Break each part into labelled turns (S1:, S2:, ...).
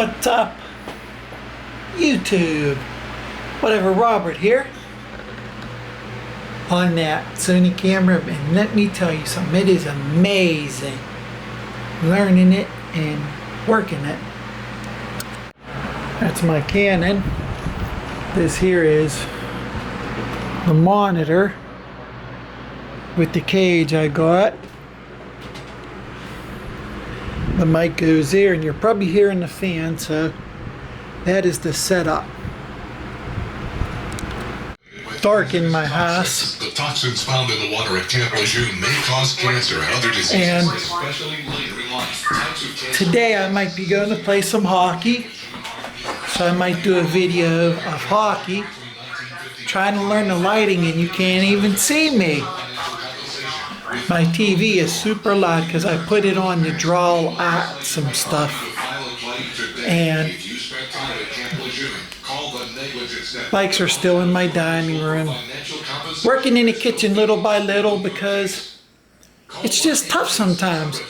S1: What's up, YouTube? Whatever, Robert here on that Sony camera, and let me tell you something, it is amazing learning it and working it. That's my Canon. This here is the monitor with the cage I got. The mic goes there, and you're probably hearing the fan, so that is the setup. Dark in my house.
S2: The toxins found in the water at Camp Lejeune may cause cancer and other diseases.
S1: And today I might be going to play some hockey. So I might do a video of hockey. Trying to learn the lighting, and you can't even see me. My TV is super loud because I put it on to draw out some stuff. And bikes are still in my dining room. Working in the kitchen little by little because it's just tough sometimes.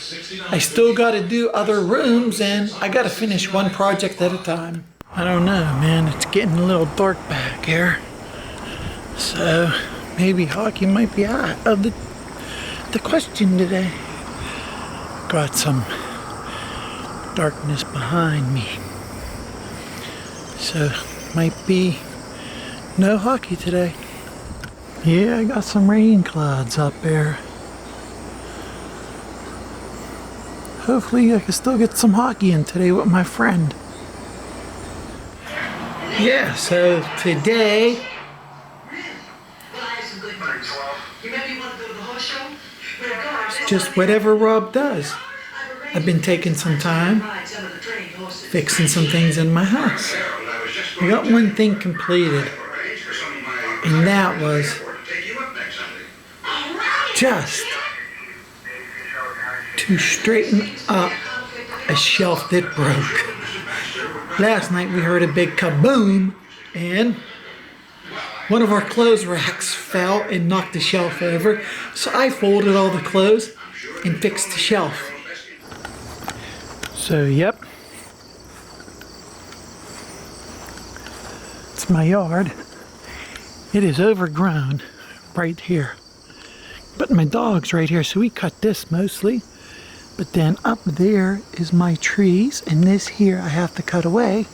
S1: I still got to do other rooms, and I got to finish one project at a time. I don't know, man. It's getting a little dark back here. So maybe hockey might be out of the question today. Got some darkness behind me. So might be no hockey today. Yeah, I got some rain clouds up there. Hopefully I can still get some hockey in today with my friend. Yeah, so today it's just whatever Rob does. I've been taking some time fixing some things in my house. I got one thing completed, and that was just to straighten up a shelf that broke. Last night we heard a big kaboom, and one of our clothes racks fell and knocked the shelf over. So I folded all the clothes and fixed the shelf. So yep, it's my yard. It is overgrown right here. But my dog's right here, so we cut this mostly. But then up there is my trees, and this here I have to cut away.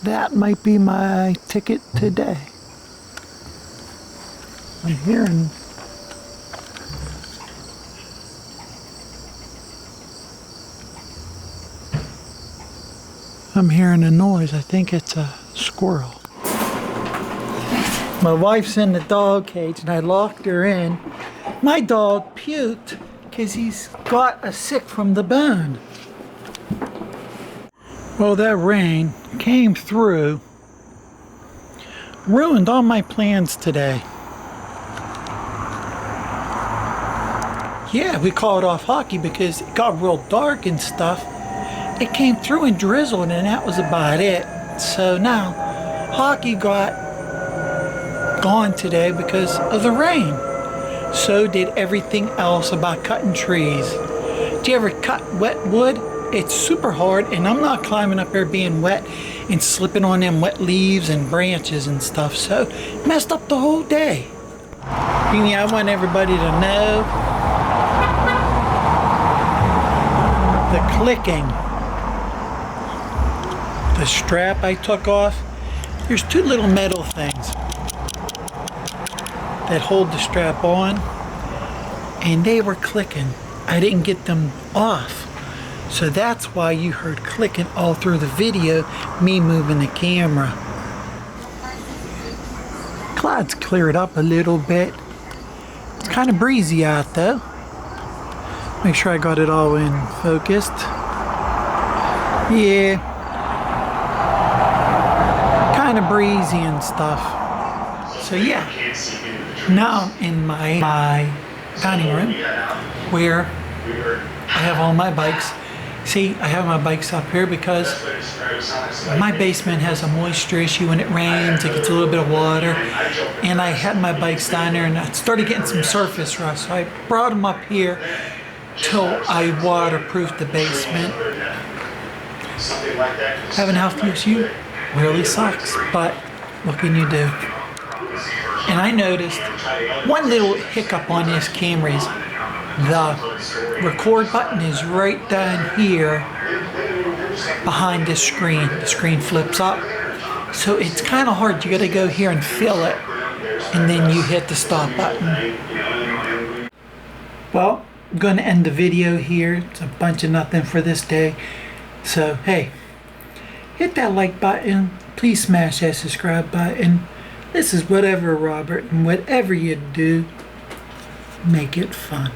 S1: That might be my ticket today. I'm hearing a noise. I think it's a squirrel. My wife's in the dog cage, and I locked her in. My dog puked because he's got a sick from the bone. Well, that rain came through, ruined all my plans today. Yeah, we called off hockey because it got real dark and stuff. It came through and drizzled, and that was about it. So now, hockey got gone today because of the rain. So did everything else about cutting trees. Do you ever cut wet wood? It's super hard, and I'm not climbing up there being wet and slipping on them wet leaves and branches and stuff. So, messed up the whole day. I want everybody to know the clicking. The strap I took off, there's two little metal things that hold the strap on, and they were clicking. I didn't get them off. So that's why you heard clicking all through the video, me moving the camera. Cloud's cleared up a little bit. It's kind of breezy out though. Make sure I got it all in focused. Yeah. Kind of breezy and stuff. So yeah. Now I'm in my dining room where I have all my bikes. See, I have my bikes up here because my basement has a moisture issue. When it rains, it gets a little bit of water. And I had my bikes down there, and I started getting some surface rust. So I brought them up here till I waterproofed the basement. Having health issue really sucks, but what can you do? And I noticed one little hiccup on this camera is the record button is right down here behind this screen. The screen flips up. So it's kind of hard. You got to go here and fill it, and then you hit the stop button. Well, I'm going to end the video here. It's a bunch of nothing for this day. So, hey, hit that like button. Please smash that subscribe button. This is Whatever Robert, and whatever you do, make it fun.